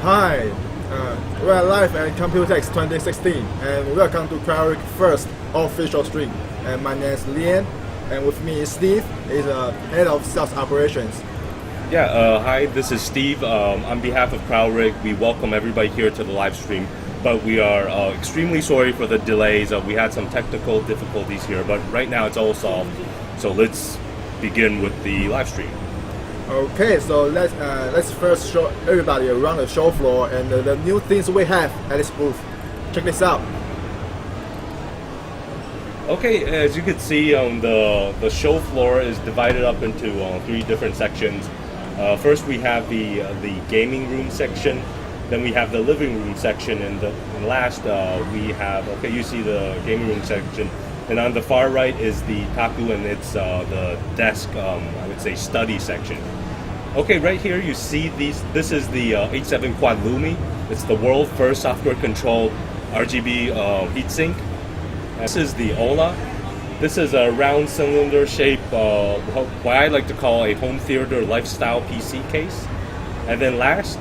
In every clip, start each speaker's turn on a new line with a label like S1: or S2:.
S1: Hi, we're live at Computex 2016 and welcome to CRYORIG first official stream. And my name is Lian and with me is Steve, he's head of sales operations.
S2: Yeah, hi, this is Steve. On behalf of CRYORIG, we welcome everybody here to the live stream, but we are extremely sorry for the delays. We had some technical difficulties here, but right now it's all solved. So let's begin with the live stream.
S1: Okay, so let's first show everybody around the show floor and the new things we have at this booth. Check this out.
S2: Okay, as you can see, the show floor is divided up into three different sections. First, we have the gaming room section. Then we have the living room section, and last we have you see the gaming room section. And on the far right is the TAKU, and it's the desk, I would say, study section. Okay, right here you see these. This is the H7 Quad LUMI. It's the world first software-controlled RGB heatsink. This is the OLA. This is a round cylinder shape, what I like to call a home theater lifestyle PC case. And then last,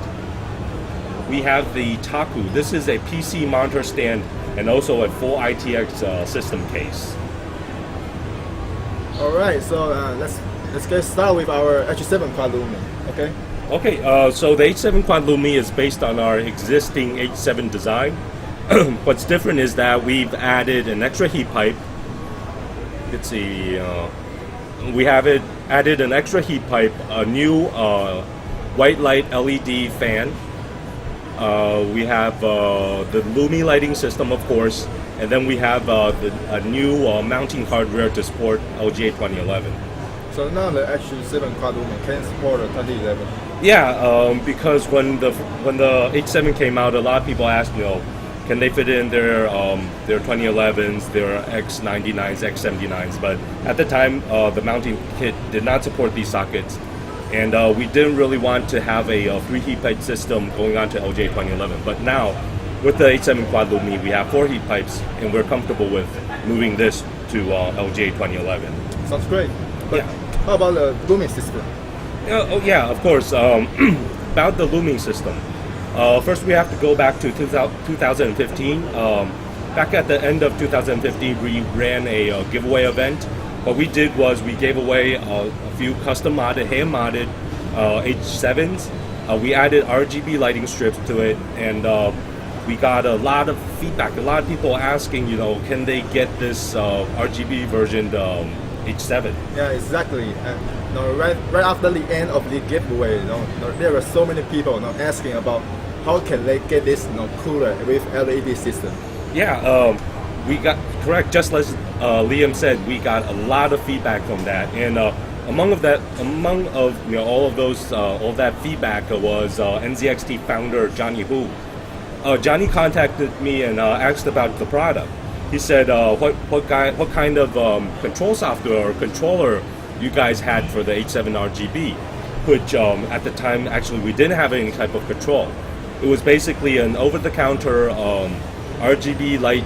S2: we have the TAKU. This is a PC monitor stand and also a full ITX system case.
S1: Alright, so let's get started with our H7 Quad LUMI, okay?
S2: Okay, so the H7 Quad LUMI is based on our existing H7 design. What's different is that we've added an extra heat pipe. You can see we have added an extra heat pipe, a new white light LED fan. We have the LUMI lighting system, of course, and then we have a new mounting hardware to support LGA 2011.
S1: So now the H7 Quad LUMI can support 2011.
S2: Yeah, because when the H7 came out, a lot of people asked, can they fit in their 2011s, their X99s, X79s? But at the time, the mounting kit did not support these sockets. And we didn't really want to have a 3 heat pipe system going on to LGA 2011. But now, with the H7 Quad LUMI, we have 4 heat pipes, and we're comfortable with moving this to LGA 2011.
S1: Sounds great. But
S2: yeah.
S1: How about the LUMI system?
S2: Oh yeah, of course. About the LUMI system. First, we have to go back to 2015. Back at the end of 2015, we ran a giveaway event. What we did was we gave away a few custom modded, hand modded H7s. We added RGB lighting strips to it, and we got a lot of feedback. A lot of people asking, can they get this RGB version H7?
S1: Yeah, exactly. And right after the end of the giveaway, there were so many people asking about how can they get this cooler with LED system.
S2: Yeah, we got correct. Just as Liam said, we got a lot of feedback from that, and among all of that feedback was NZXT founder Johnny Hu. Johnny contacted me and asked about the product. He said, what kind of control software or controller you guys had for the H7 RGB, which at the time actually we didn't have any type of control. It was basically an over-the-counter RGB light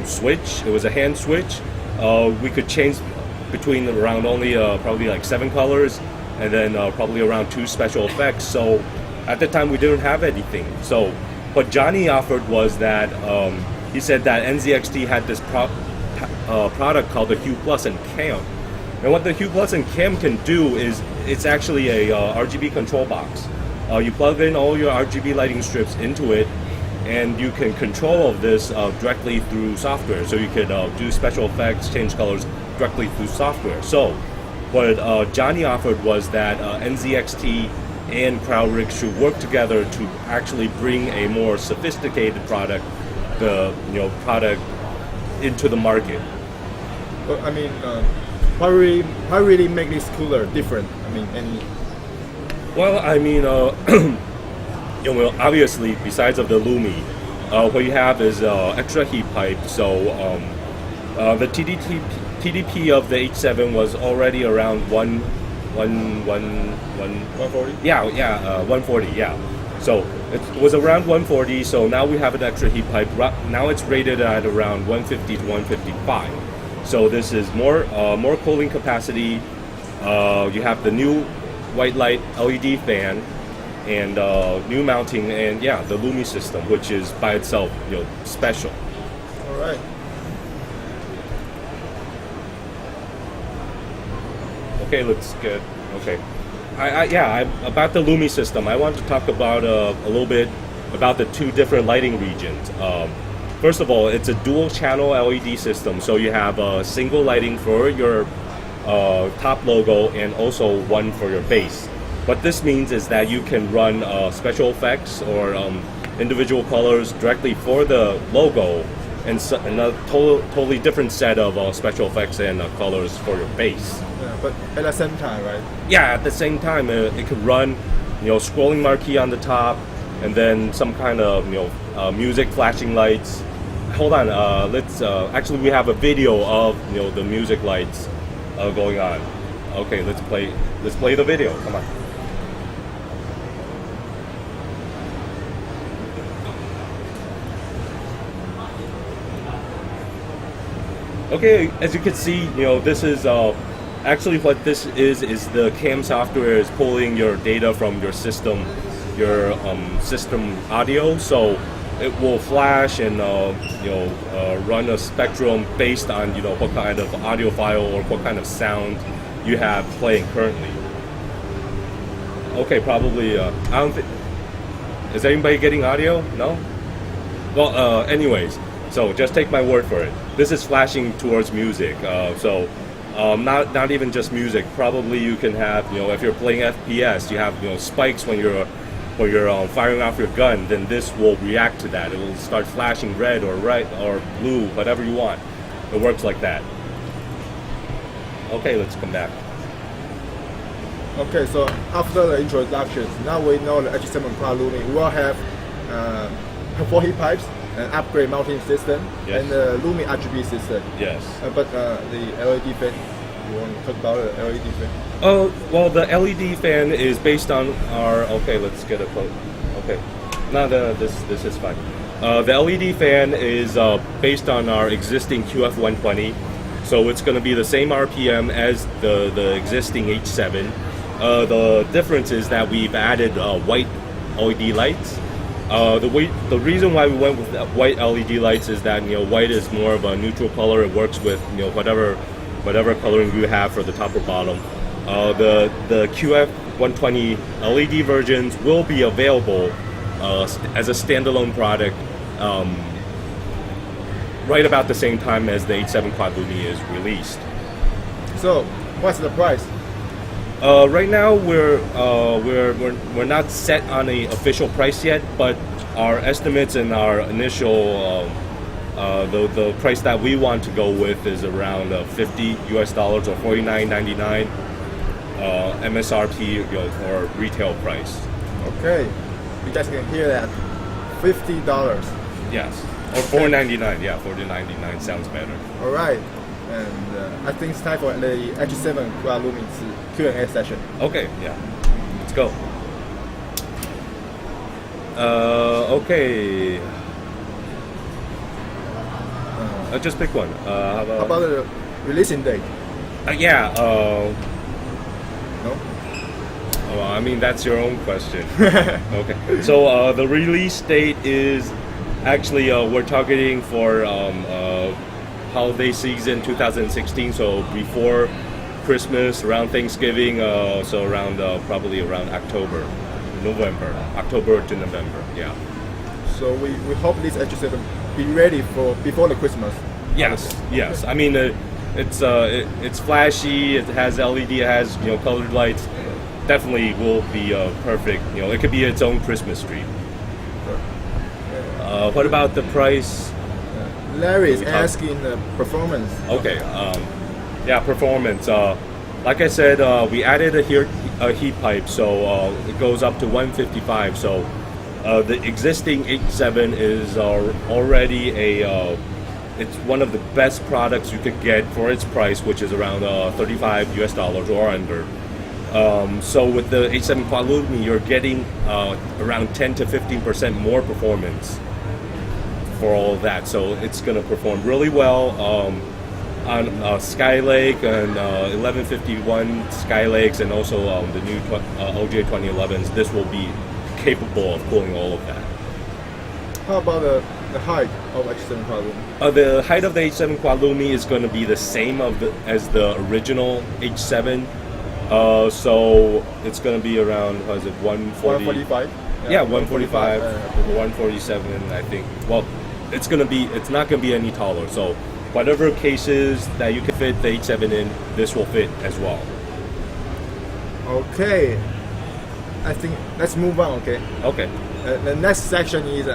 S2: switch. It was a hand switch. We could change between around only probably like 7 colors, and then probably around 2 special effects. So at the time we didn't have anything. So what Johnny offered was that he said that NZXT had this product called the Hue Plus and Cam. And what the Hue Plus and Cam can do is it's actually a RGB control box. You plug in all your RGB lighting strips into it, and you can control all of this directly through software. So you could do special effects, change colors directly through software. So what Johnny offered was that NZXT and CRYORIG should work together to actually bring a more sophisticated product, product into the market.
S1: Well, I mean, how really make this cooler different? I mean,
S2: Well, I mean, obviously, besides of the LUMI, what you have is extra heat pipe. So the TDP of the H7 was already around
S1: 140.
S2: Yeah, 140. Yeah. So it was around 140. So now we have an extra heat pipe. Now it's rated at around 150 to 155. So this is more cooling capacity. You have the new white light LED fan, and new mounting, and yeah, the LUMI system, which is by itself special.
S1: All right.
S2: Okay, let's get okay. About the LUMI system, I want to talk about a little bit about the two different lighting regions. First of all, it's a dual channel LED system, so you have a single lighting for your top logo and also one for your base. What this means is that you can run special effects or individual colors directly for the logo, and a totally different set of special effects and colors for your base.
S1: Yeah, but at the same time, right?
S2: Yeah, at the same time, it could run, scrolling marquee on the top, and then some kind of music flashing lights. Hold on, let's actually we have a video of the music lights going on. Okay, let's play the video. Come on. Okay, as you can see, this is actually what this is the CAM software is pulling your data from your system audio, so it will flash and run a spectrum based on what kind of audio file or what kind of sound you have playing currently. Okay, probably I don't think. Is anybody getting audio? No? Well, anyways, so just take my word for it. This is flashing towards music, so not even just music. Probably you can have, if you're playing FPS, you have spikes when you're firing off your gun. Then this will react to that. It will start flashing red or blue, whatever you want. It works like that. Okay, let's come back.
S1: Okay, so after the introductions, now we know the H7 Quad LUMI will have 4 heat pipes, an upgrade mounting system,
S2: yes,
S1: and the LUMI RGB system.
S2: Yes.
S1: But the LED fan, you want to talk about the LED fan?
S2: Oh, well, the LED fan is based on our. Okay, let's get a quote. Okay, no, this is fine. The LED fan is based on our existing QF120, so it's going to be the same RPM as the existing H7. The difference is that we've added white LED lights. The reason why we went with white LED lights is that white is more of a neutral color. It works with whatever coloring you have for the top or bottom. The QF120 LED versions will be available as a standalone product right about the same time as the H7 Quad LUMI is released.
S1: So, what's the price?
S2: Right now we're not set on an official price yet, but our estimates and our initial the price that we want to go with is around $50 or $49.99 MSRP or retail price.
S1: Okay, you guys can hear that, $50.
S2: Yes, or $4.99. Yeah, $4.99 sounds better.
S1: All right, and I think it's time for the H7 Quad LUMI's Q&A session.
S2: Okay, yeah, let's go. Okay. Just pick one. How
S1: about the releasing date?
S2: Yeah.
S1: No?
S2: Well, I mean, that's your own question. Okay. So the release date is actually we're targeting for holiday season 2016. So before Christmas, around Thanksgiving. So around probably around October to November. Yeah.
S1: So we hope this H7 be ready for before the Christmas.
S2: Yes. Yes. I mean, it's flashy. It has LED. It has colored lights. Definitely will be perfect. It could be its own Christmas tree. What about the price?
S1: Larry is asking the performance.
S2: Okay. Yeah, performance. Like I said, we added a heat pipe, so it goes up to 155. So the existing H7 is already it's one of the best products you could get for its price, which is around $35 or under. So with the H7 Quad LUMI, you're getting around 10 to 15% more performance for all of that. So it's going to perform really well on Skylake and 1151 Skylakes, and also the new OJ 2011s. This will be capable of cooling all of that.
S1: How about the height of H7 Quad LUMI?
S2: The height of the H7 Quad LUMI is going to be the same as the original H7. So it's going to be around, what is it,
S1: 145?
S2: Yeah, 145, 147, I think. Well, it's not going to be any taller. So whatever cases that you can fit the H7 in, this will fit as well.
S1: Okay. I think let's move on, okay?
S2: Okay.
S1: The next section is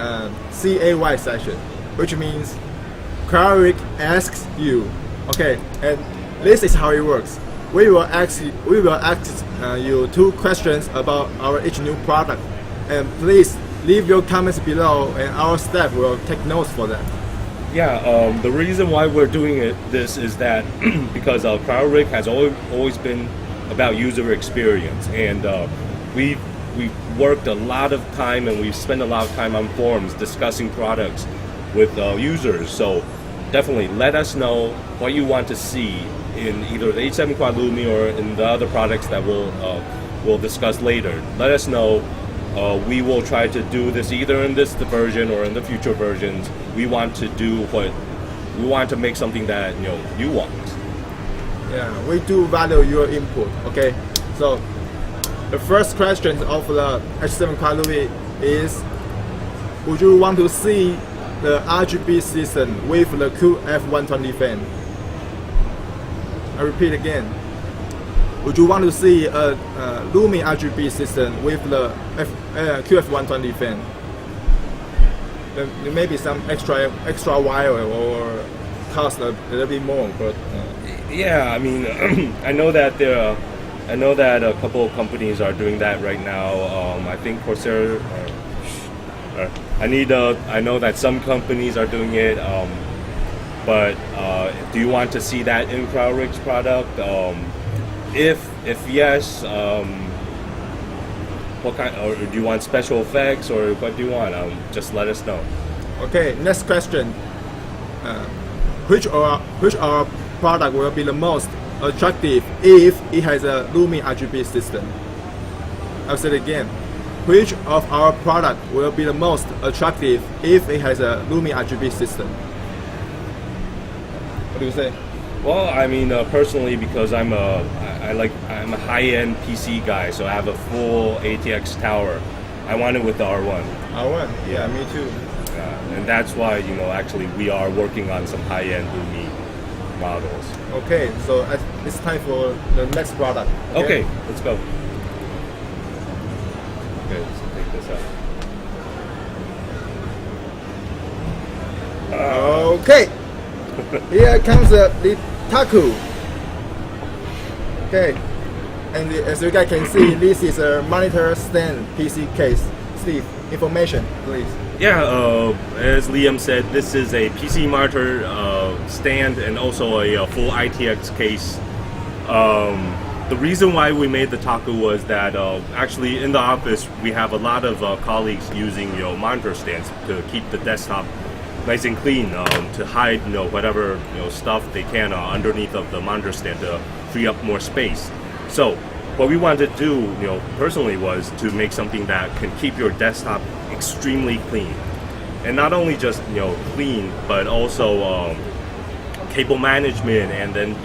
S1: CAY section, which means CRYORIG asks you. Okay, and this is how it works. We will ask you 2 questions about each new product, and please leave your comments below, and our staff will take notes for that.
S2: Yeah, the reason why we're doing this is that because CRYORIG has always been about user experience, and we've worked a lot of time and we've spent a lot of time on forums discussing products with users. So definitely let us know what you want to see in either the H7 Quad LUMI or in the other products that we'll discuss later. Let us know. We will try to do this either in this version or in the future versions. We want to make something that you want.
S1: Yeah, we do value your input. Okay, so the first question of the H7 Quad LUMI is: would you want to see the RGB system with the QF120 fan? I repeat again. Would you want to see a LUMI RGB system with the QF120 fan? There may be some extra wire or cost a little bit more, but
S2: yeah, I mean, I know that a couple of companies are doing that right now. I think Corsair. I know that some companies are doing it. But do you want to see that in CRYORIG's product? If yes, what kind? Or do you want special effects, or what do you want? Just let us know.
S1: Okay, next question. Which our product will be the most attractive if it has a LUMI RGB system? I'll say it again. Which of our product will be the most attractive if it has a LUMI RGB system? What do you say?
S2: Well, I mean, personally, because I'm a high-end PC guy, so I have a full ATX tower. I want it with the R1.
S1: R1? Yeah, me too.
S2: And that's why, actually we are working on some high-end LUMI models.
S1: Okay, so it's time for the next product.
S2: Okay, let's go. Okay, let's take this out.
S1: Okay. Here comes the TAKU. Okay, and as you guys can see, this is a monitor stand PC case. Steve, information, please.
S2: Yeah, as Liam said, this is a PC monitor stand and also a full ITX case. The reason why we made the TAKU was that actually in the office we have a lot of colleagues using monitor stands to keep the desktop nice and clean, to hide whatever stuff they can underneath of the monitor stand to free up more space. So what we wanted to do, personally, was to make something that can keep your desktop extremely clean, and not only just clean, but also cable management, and then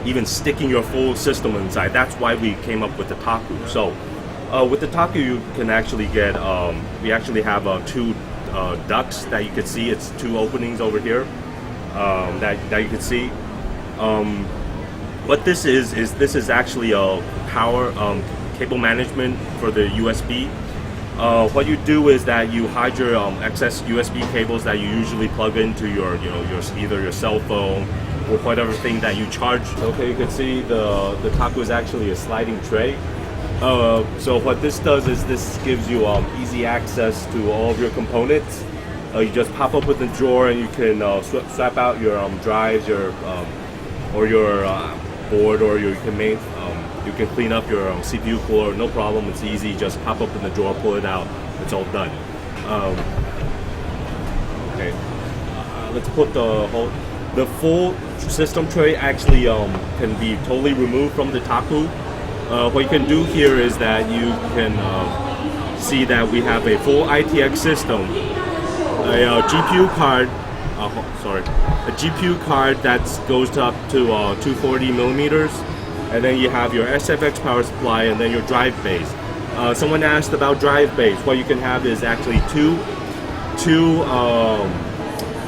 S2: even sticking your full system inside. That's why we came up with the TAKU. So with the TAKU, you can actually get we actually have 2 ducts that you can see. It's 2 openings over here that you can see. What this is actually a power cable management for the USB. What you do is that you hide your excess USB cables that you usually plug into your either your cell phone or whatever thing that you charge. Okay, you can see the TAKU is actually a sliding tray. So what this does is this gives you easy access to all of your components. You just pop open the drawer and you can swap out your drives, or your board, or you can clean up your CPU cooler. No problem. It's easy. Just pop open the drawer, pull it out. It's all done. Okay. Let's put the full system tray actually can be totally removed from the TAKU. What you can do here is that you can see that we have a full ITX system, a GPU card. A GPU card that goes up to 240 millimeters, and then you have your SFX power supply, and then your drive base. Someone asked about drive base. What you can have is actually two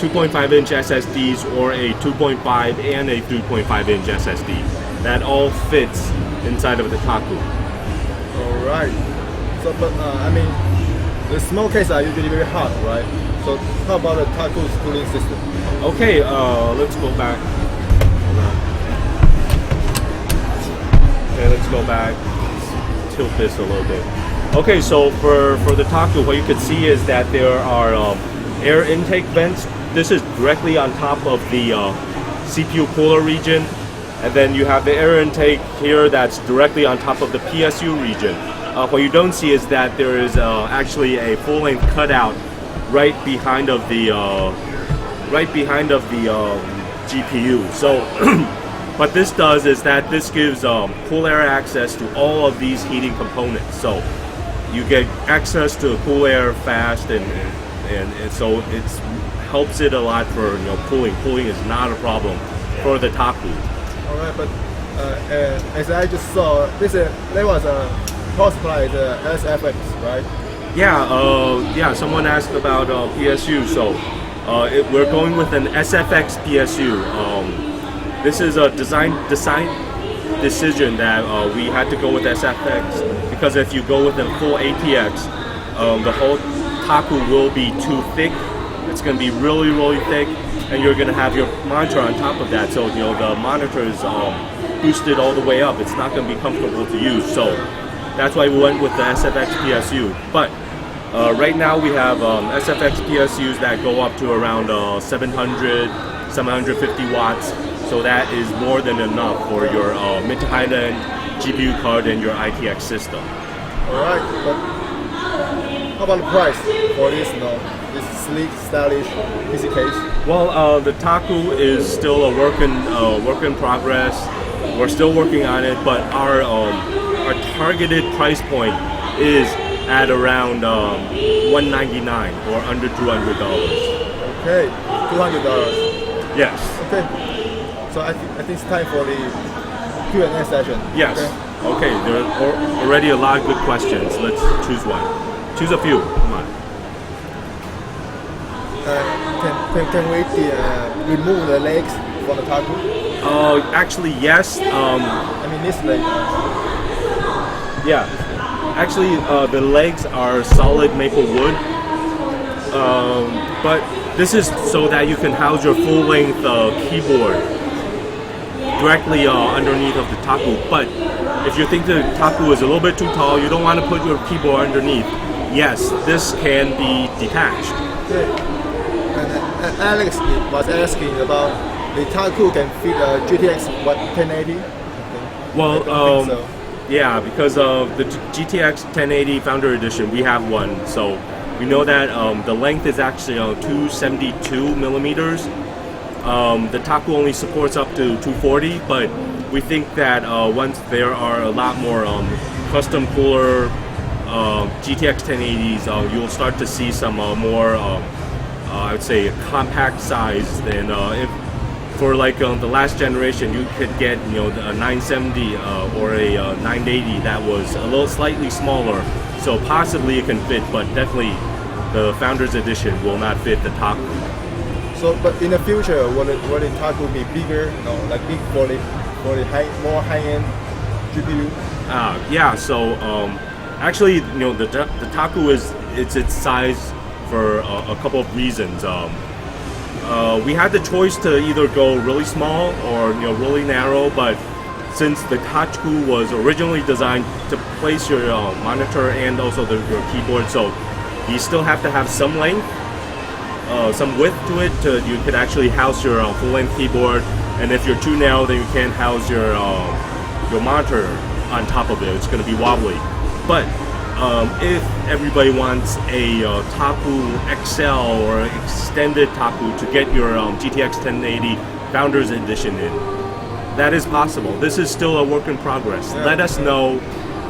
S2: 2.5-inch SSDs, or a 2.5 and a 3.5-inch SSD. That all fits inside of the TAKU.
S1: All right. So, but I mean, the small cases are usually very hot, right? So, how about the TAKU's cooling system?
S2: Okay, let's go back. Okay, let's go back. Tilt this a little bit. Okay, so for the TAKU, what you can see is that there are air intake vents. This is directly on top of the CPU cooler region, and then you have the air intake here that's directly on top of the PSU region. What you don't see is that there is actually a full-length cutout right behind of the GPU. So what this does is that this gives cool air access to all of these heating components. So you get access to cool air fast, and so it helps it a lot for cooling. Cooling is not a problem for the TAKU.
S1: All right, but as I just saw, there was a power supply, the SFX, right?
S2: Yeah. Someone asked about PSU, so we're going with an SFX PSU. This is a design decision that we had to go with SFX, because if you go with a full ATX, the whole TAKU will be too thick. It's going to be really, really thick, and you're going to have your monitor on top of that. So the monitor is boosted all the way up. It's not going to be comfortable to use. So that's why we went with the SFX PSU. But right now we have SFX PSUs that go up to around 750 watts. So that is more than enough for your mid to high end GPU card and your ITX system.
S1: All right, but how about the price for this this sleek, stylish PC case?
S2: Well, the TAKU is still a work in progress. We're still working on it, but our targeted price point is at around $199 or under $200.
S1: Okay, $200.
S2: Yes.
S1: Okay. So I think it's time for the Q&A session.
S2: Yes. Okay. There are already a lot of good questions. Let's choose one. Choose a few. Come on.
S1: Can we remove the legs from the TAKU?
S2: Actually, yes.
S1: I mean this leg.
S2: Yeah. Actually, the legs are solid maple wood. But this is so that you can house your full-length keyboard directly underneath of the TAKU. But if you think the TAKU is a little bit too tall, you don't want to put your keyboard underneath, yes, this can be detached.
S1: Okay. And Alex was asking about the TAKU can fit a GTX 1080?
S2: Well,
S1: so.
S2: Yeah, because of the GTX 1080 Founder Edition, we have one. So we know that the length is actually 272 millimeters. The TAKU only supports up to 240, but we think that once there are a lot more custom cooler GTX 1080s, you'll start to see some more, I would say, compact size than if for like the last generation you could get a 970 or a 980 that was a little slightly smaller. So possibly it can fit, but definitely the Founders Edition will not fit the TAKU.
S1: So, but in the future, will the TAKU be bigger? Like big for the more high-end GPU?
S2: Yeah. So actually, the TAKU it's its size for a couple of reasons. We had the choice to either go really small or really narrow, but since the TAKU was originally designed to place your monitor and also your keyboard, so you still have to have some length, some width to it, you could actually house your full-length keyboard. And if you're too narrow, then you can't house your monitor on top of it. It's going to be wobbly. But if everybody wants a TAKU XL or extended TAKU to get your GTX 1080 Founders Edition in, that is possible. This is still a work in progress.
S1: Yeah.
S2: Let us know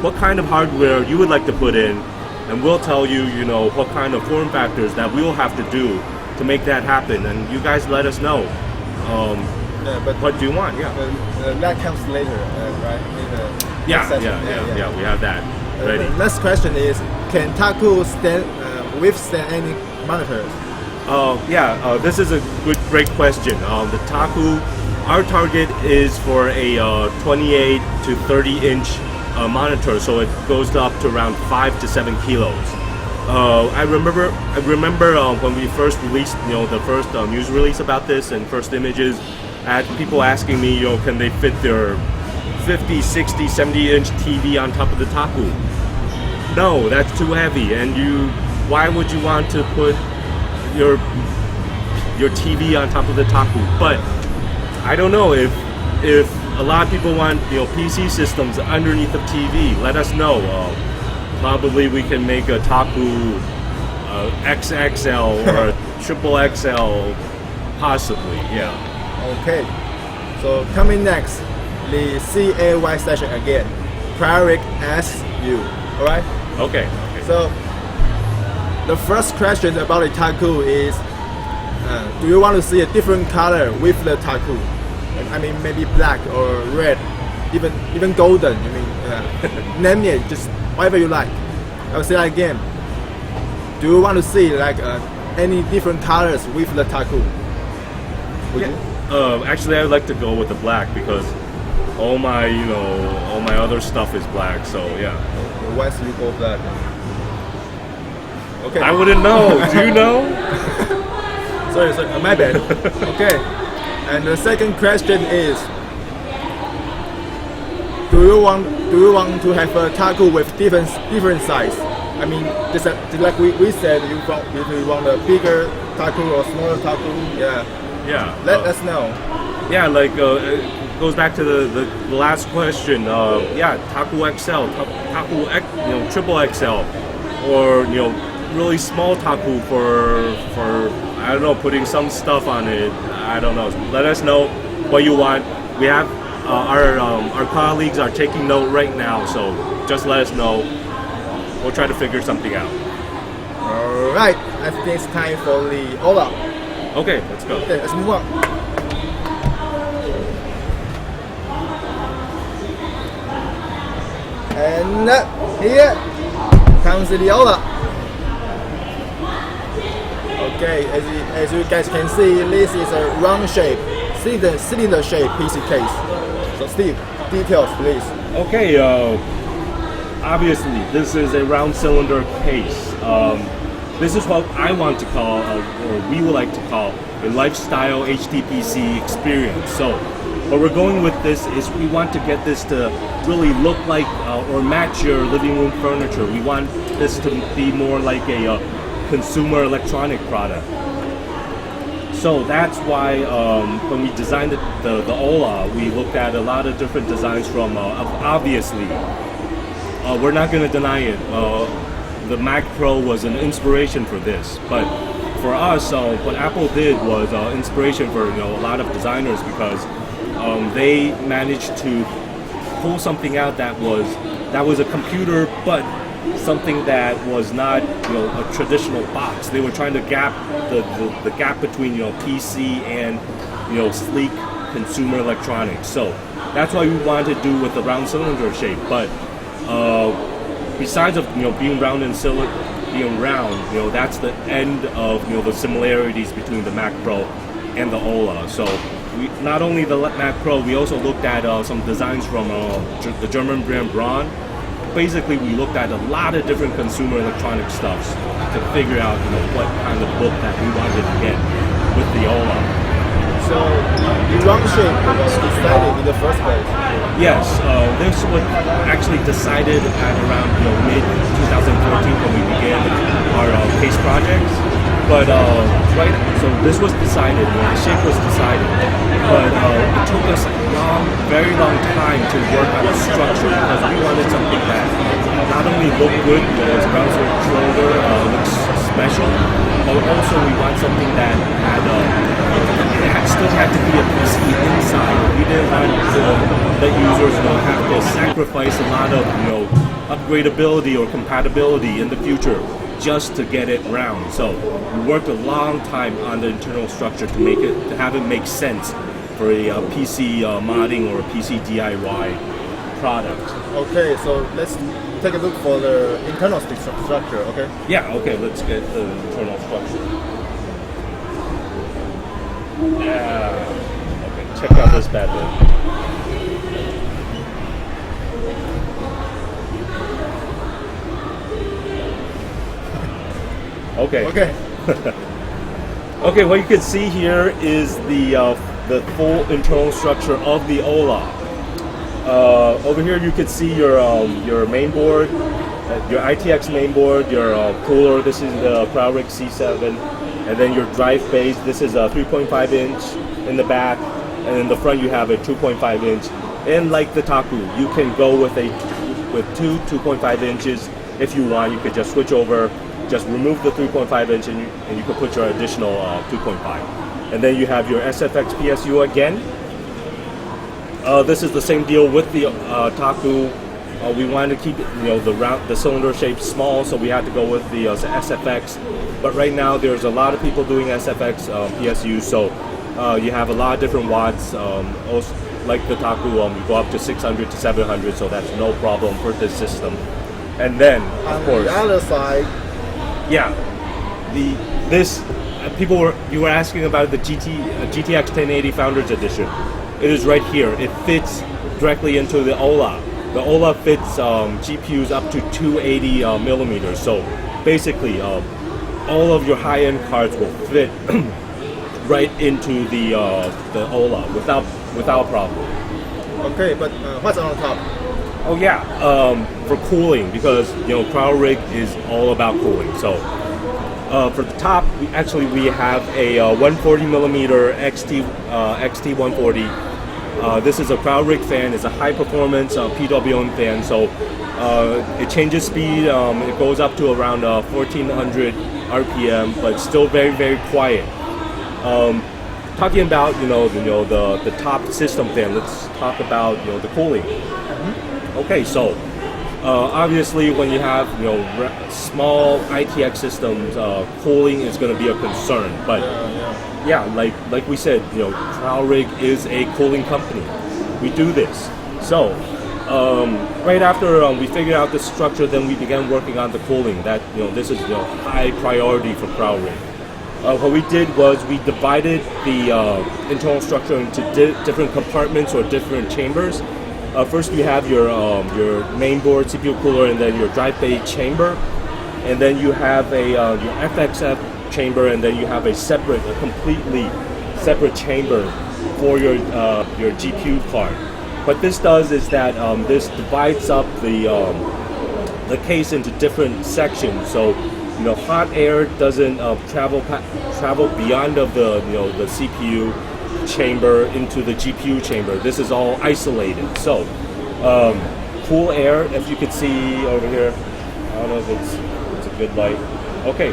S2: what kind of hardware you would like to put in, and we'll tell you, you know, what kind of form factors that we'll have to do to make that happen. And you guys let us know.
S1: But
S2: what do you want? Yeah.
S1: That comes later, right? In the next session.
S2: Yeah. We have that ready.
S1: The next question is: can TAKU withstand any monitors?
S2: This is a great question. The TAKU, our target is for a 28 to 30 inch monitor, so it goes up to around 5 to 7 kilos. I remember when we first released, you know, the first news release about this and first images, I had people asking me, you know, can they fit their 50, 60, 70 inch TV on top of the TAKU? No, that's too heavy. And why would you want to put your TV on top of the TAKU? But I don't know, if a lot of people want, you know, PC systems underneath the TV, let us know. Probably we can make a TAKU XXL or a triple XL, possibly. Yeah.
S1: Okay. So coming next, the CAY session again. CRYORIG asks you. All right.
S2: Okay.
S1: So the first question about the TAKU is, do you want to see a different color with the TAKU? I mean, maybe black or red, even golden. I mean, name it, just whatever you like. I'll say that again. Do you want to see like any different colors with the TAKU? Would you?
S2: Actually, I'd like to go with the black because all my other stuff is black. So yeah.
S1: Why do you go black? Okay.
S2: I wouldn't know. Do you know?
S1: Sorry, my bad. Okay. And the second question is, do you want to have a TAKU with different size? I mean, just like we said, if you want a bigger TAKU or smaller TAKU,
S2: Yeah.
S1: Let us know.
S2: Yeah, like it goes back to the last question. TAKU XL, TAKU triple XL, or really small TAKU for I don't know, putting some stuff on it. I don't know. Let us know what you want. We have our colleagues are taking note right now, so just let us know. We'll try to figure something out.
S1: All right, I think it's time for the Ola.
S2: Okay, let's go.
S1: Okay, let's move on. And here comes the Ola. Okay, as you guys can see, this is a round shape, cylinder shape PC case. So Steve, details please.
S2: Okay, obviously this is a round cylinder case. This is what I want to call, or we would like to call, a lifestyle HTPC experience. So what we're going with this is we want to get this to really look like or match your living room furniture. We want this to be more like a consumer electronic product. So that's why when we designed the Ola, we looked at a lot of different designs from, obviously, we're not going to deny it. The Mac Pro was an inspiration for this, but for us, what Apple did was inspiration for a lot of designers because they managed to pull something out that was a computer, but something that was not a traditional box. They were trying to gap the gap between PC and sleek consumer electronics. So that's what we wanted to do with the round cylinder shape. But besides of being round and being round, that's the end of the similarities between the Mac Pro and the Ola. So we not only the Mac Pro, we also looked at some designs from the German brand Braun. Basically, we looked at a lot of different consumer electronic stuffs to figure out what kind of book that we wanted to get with the Ola.
S1: So the round shape was decided in the first place.
S2: Yes, this was actually decided at around mid 2014 when we began our case projects. But so this was decided, the shape was decided, but it took us a very long time to work on a structure because we wanted something that not only looked good, its round shoulder looks special, but also we want something that had still had to be a PC inside. We didn't want that users have to sacrifice a lot of upgradability or compatibility in the future just to get it round. So we worked a long time on the internal structure to have it make sense for a PC modding or a PC DIY product.
S1: Okay, so let's take a look for the internal structure. Okay.
S2: Yeah. Okay. Let's get the internal structure. Yeah. Okay. Check out this bad boy. Okay.
S1: Okay.
S2: Okay, what you can see here is the full internal structure of the OLA. Over here you can see your main board, your ITX main board, your cooler. This is the CRYORIG C7, and then your drive base. This is a 3.5 inch in the back, and in the front you have a 2.5 inch. And like the TAKU, you can go with two 2.5 inches if you want. You could just switch over. Just remove the 3.5 inch and you can put your additional 2.5. And then you have your SFX PSU again. This is the same deal with the TAKU. We wanted to keep the cylinder shape small, so we had to go with the SFX. But right now there's a lot of people doing SFX PSU, so you have a lot of different watts. Also, like the TAKU, you go up to 600 to 700, so that's no problem for this system. And then, of course,
S1: on the other side.
S2: Yeah, you were asking about the GTX 1080 Founders Edition. It is right here. It fits directly into the OLA. The OLA fits GPUs up to 280 millimeters. So basically, all of your high-end cards will fit right into the OLA without problem.
S1: Okay, but what's on top?
S2: Oh yeah, for cooling, because CRYORIG is all about cooling. So for the top, we have a 140 millimeter XT 140. This is a CRYORIG fan. It's a high performance PWM fan. So it changes speed. It goes up to around 1400 RPM, but still very, very quiet. Talking about the top system fan, let's talk about the cooling. Okay, so obviously when you have small ITX systems, cooling is going to be a concern. But yeah, like we said, CRYORIG is a cooling company. We do this. So right after we figured out the structure, then we began working on the cooling. That this is high priority for CRYORIG. What we did was we divided the internal structure into different compartments or different chambers. First, you have your main board, CPU cooler, and then your drive bay chamber, and then you have a your FXF chamber, and then you have a completely separate chamber for your GPU card. What this does is that this divides up the case into different sections. So hot air doesn't travel beyond of the CPU chamber into the GPU chamber. This is all isolated. So cool air, as you can see over here, I don't know if it's a good light. Okay,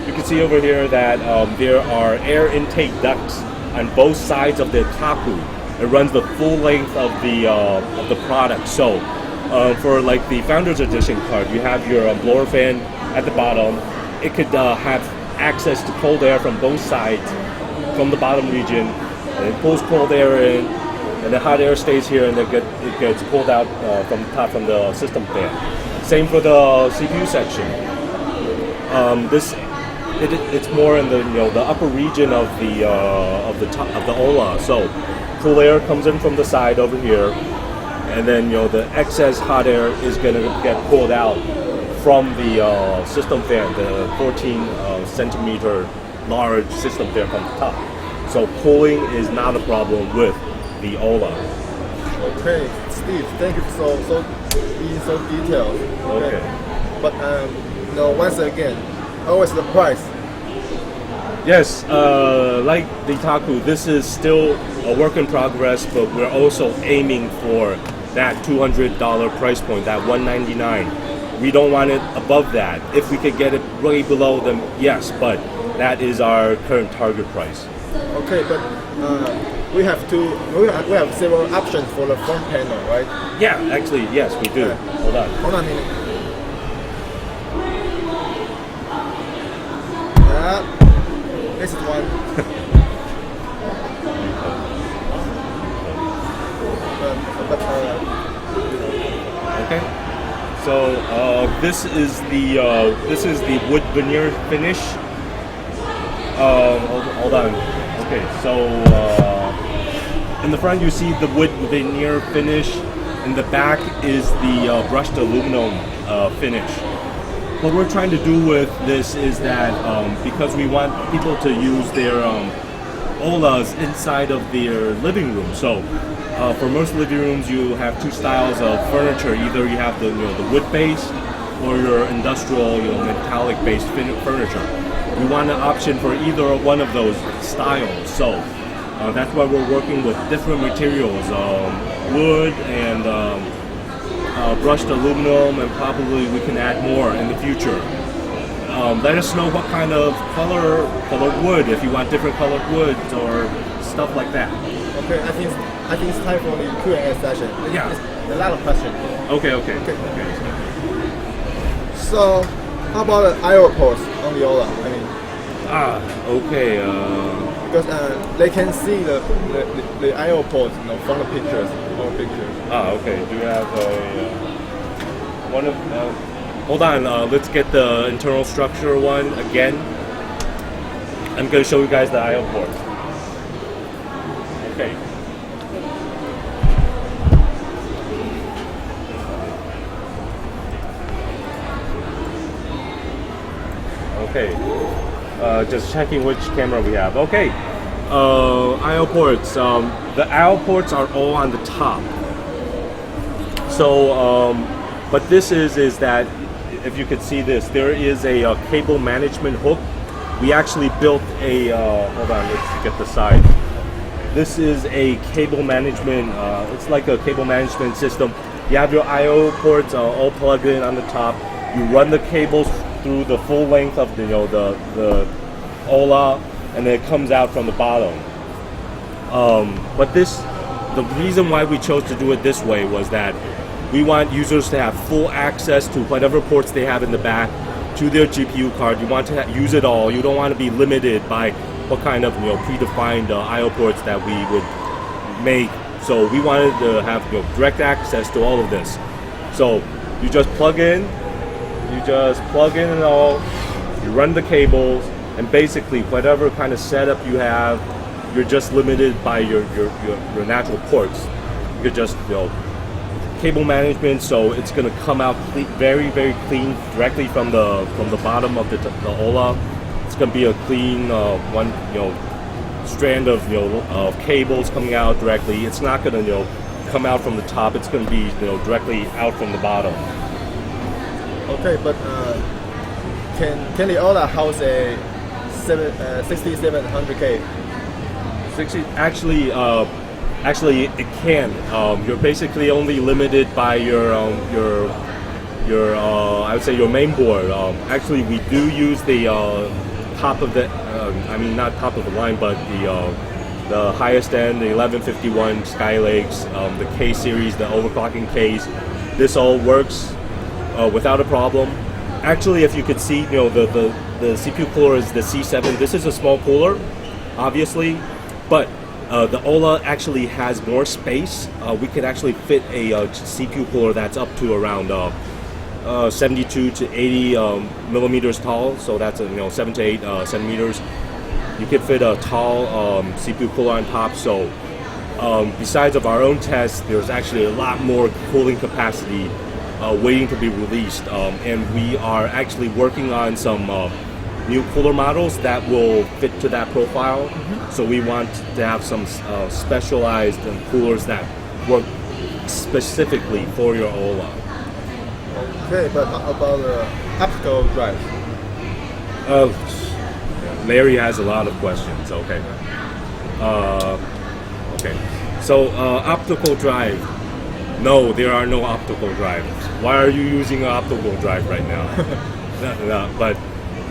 S2: you can see over here that there are air intake ducts on both sides of the TAKU. It runs the full length of the product. So for like the Founders Edition card, you have your blower fan at the bottom. It could have access to cold air from both sides, from the bottom region. And it pulls cold air in, and the hot air stays here, and it gets pulled out from the top from the system fan. Same for the CPU section. It's more in the upper region of the OLA. So cool air comes in from the side over here, and then the excess hot air is going to get pulled out from the system fan, the 14 centimeter large system fan from the top. So cooling is not a problem with the OLA.
S1: Okay, Steve, thank you for being so detailed.
S2: Okay.
S1: But once again, always the price.
S2: Yes, like the TAKU, this is still a work in progress, but we're also aiming for that $200 price point, that $199. We don't want it above that. If we could get it way below, then yes, but that is our current target price.
S1: Okay, but we have several options for the front panel, right?
S2: Yeah, actually, yes, we do. Hold on.
S1: Hold on a minute. This is one.
S2: Okay. So this is the wood veneer finish. Hold on. Okay, so in the front you see the wood veneer finish. In the back is the brushed aluminum finish. What we're trying to do with this is that because we want people to use their OLAs inside of their living room. So for most living rooms, you have two styles of furniture. Either you have the wood base or your industrial metallic based furniture. We want an option for either one of those styles. So that's why we're working with different materials, wood and brushed aluminum, and probably we can add more in the future. Let us know what kind of colored wood, if you want different colored woods or stuff like that.
S1: Okay, I think it's time for the Q&A session.
S2: Yeah.
S1: A lot of questions.
S2: Okay.
S1: So, how about the IO ports on the OLA? I mean,
S2: okay.
S1: because they can see the IO ports, from the pictures.
S2: Okay. Do you have one of? Hold on. Let's get the internal structure one again. I'm going to show you guys the IO ports. Okay. Okay. Just checking which camera we have. Okay. IO ports. The IO ports are all on the top. So, but this is that if you could see this, there is a cable management hook. We actually built a. Hold on. Let's get the side. This is a cable management. It's like a cable management system. You have your I/O ports all plugged in on the top. You run the cables through the full length of the the OLA, and then it comes out from the bottom. But the reason why we chose to do it this way was that we want users to have full access to whatever ports they have in the back to their GPU card. You want to use it all. You don't want to be limited by what kind of predefined I/O ports that we would make. So we wanted to have direct access to all of this. So you just plug in it all, you run the cables, and basically whatever kind of setup you have, you're just limited by your natural ports. You're just cable management, so it's going to come out very, very clean directly from the bottom of the OLA. It's going to be a clean one strand of of cables coming out directly. It's not going to come out from the top. It's going to be directly out from the bottom.
S1: Okay, but can the OLA house a 6700K?
S2: Actually, it can. You're basically only limited by your I would say your main board. Actually, we do use the top of the. I mean, not top of the line, but the highest end, the 1151 Skylakes, the K series, the overclocking Ks. This all works without a problem. Actually, if you could see, the CPU cooler is the C7. This is a small cooler, obviously, but the OLA actually has more space. We could actually fit a CPU cooler that's up to around 72 to 80 millimeters tall. So that's 7 to 8 centimeters. You could fit a tall CPU cooler on top. So besides of our own tests, there's actually a lot more cooling capacity waiting to be released, and we are actually working on some new cooler models that will fit to that profile. Mm-hmm. So we want to have some specialized coolers that work specifically for your OLA.
S1: Okay, but about the optical drive?
S2: Larry has a lot of questions. Okay. Okay. So optical drive. No, there are no optical drives. Why are you using an optical drive right now? No, but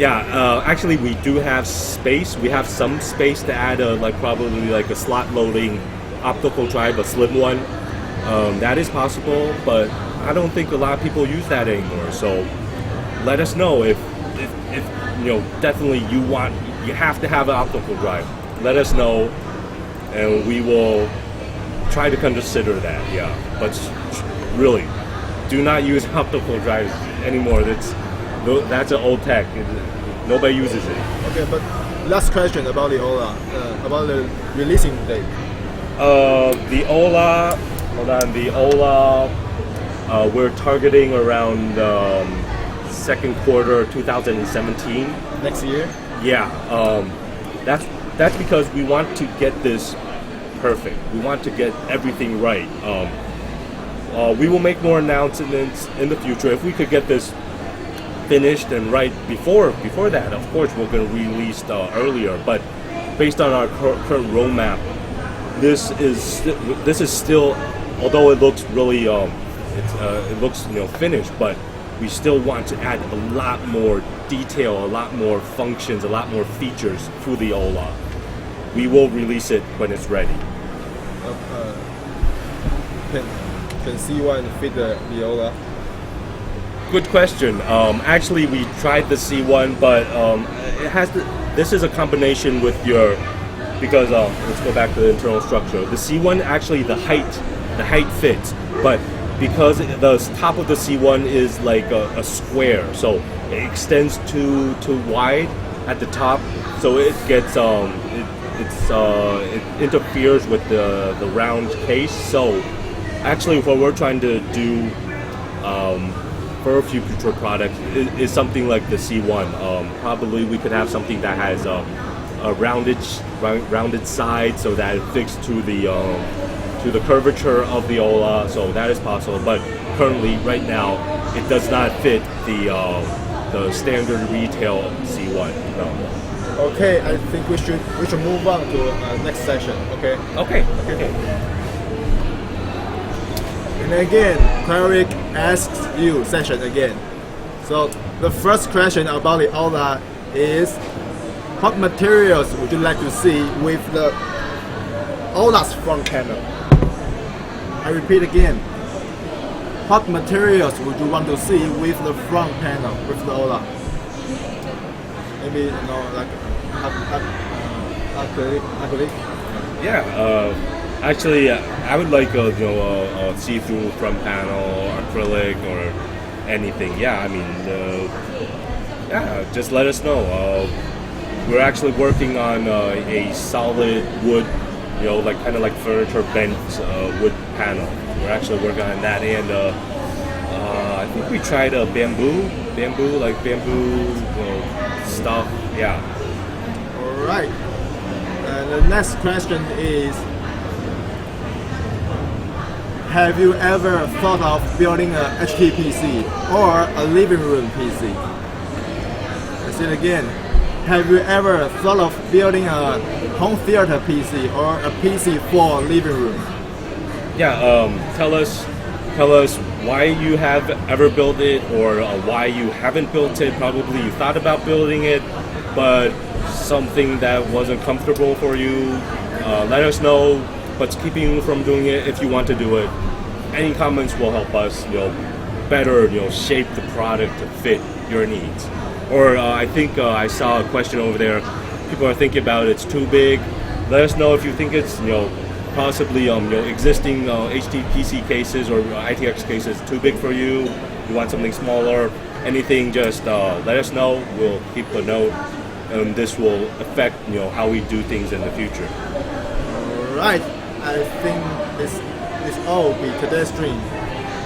S2: Yeah, actually, we do have space. We have some space to add probably like a slot loading optical drive, a slim one. That is possible, but I don't think a lot of people use that anymore. So let us know if definitely you have to have an optical drive. Let us know, and we will try to consider that. Yeah, but really, do not use optical drives anymore. That's an old tech. Nobody uses it.
S1: Okay, but last question about the OLA, about the releasing date.
S2: The OLA, hold on. The OLA, we're targeting around second quarter 2017.
S1: Next year?
S2: Yeah, that's because we want to get this perfect. We want to get everything right. We will make more announcements in the future. If we could get this finished and right before that, of course we're going to release earlier. But based on our current roadmap, this is still, although it looks really it looks finished, but we still want to add a lot more detail, a lot more functions, a lot more features through the OLA. We will release it when it's ready.
S1: Can C1 fit the OLA?
S2: Good question. Actually, we tried the C1, but it has this is a combination with your, because let's go back to the internal structure. The C1 actually the height fits, but because the top of the C1 is like a square, so it extends too wide at the top, so it gets it interferes with the round case. So actually, what we're trying to do for a future products is something like the C1. Probably we could have something that has a rounded side, so that it fits to the curvature of the OLA. So that is possible, but currently, right now, it does not fit the standard retail C1. No.
S1: Okay, I think we should move on to next session. Okay.
S2: Okay.
S1: And again, CRYORIG asks you session again. So the first question about the OLA is, what materials would you like to see with the OLA's front panel? I repeat again. What materials would you want to see with the front panel, with the OLA? Maybe like acrylic.
S2: Yeah. Actually, I would like a see-through front panel, acrylic, or anything. Yeah, I mean, yeah. Just let us know. We're actually working on a solid wood, kind of like furniture bent wood panel. We're actually working on that, and I think we tried bamboo stuff. Yeah.
S1: All right. And the next question is, have you ever thought of building a HT-PC or a living room PC? I say it again. Have you ever thought of building a home theater PC or a PC for living room?
S2: Yeah. Tell us why you have ever built it, or why you haven't built it. Probably you thought about building it, but something that wasn't comfortable for you. Let us know what's keeping you from doing it. If you want to do it, any comments will help us, better, shape the product to fit your needs. Or I think I saw a question over there. People are thinking about it's too big. Let us know if you think it's, possibly existing HTPC cases or ITX cases too big for you. You want something smaller. Anything, just let us know. We'll keep a note, and this will affect how we do things in the future.
S1: All right. I think this all be today's stream.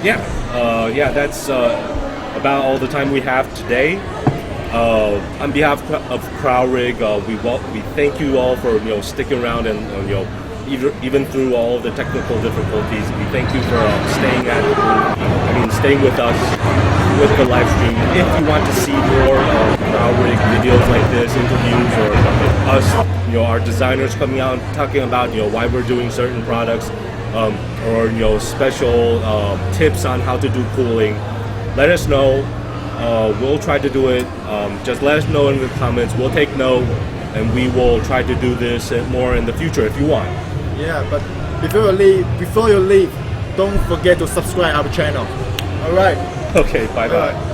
S2: Yeah. That's about all the time we have today. On behalf of CRYORIG, we thank you all for sticking around and even through all the technical difficulties. We thank you for staying with us with the live stream. If you want to see more CRYORIG videos like this, interviews, or us, our designers coming out and talking about why we're doing certain products, or special tips on how to do cooling, let us know. we'll try to do it. Just let us know in the comments. We'll take note, and we will try to do this more in the future if you want.
S1: Yeah, but before you leave, don't forget to subscribe our channel. All right.
S2: Okay, bye bye.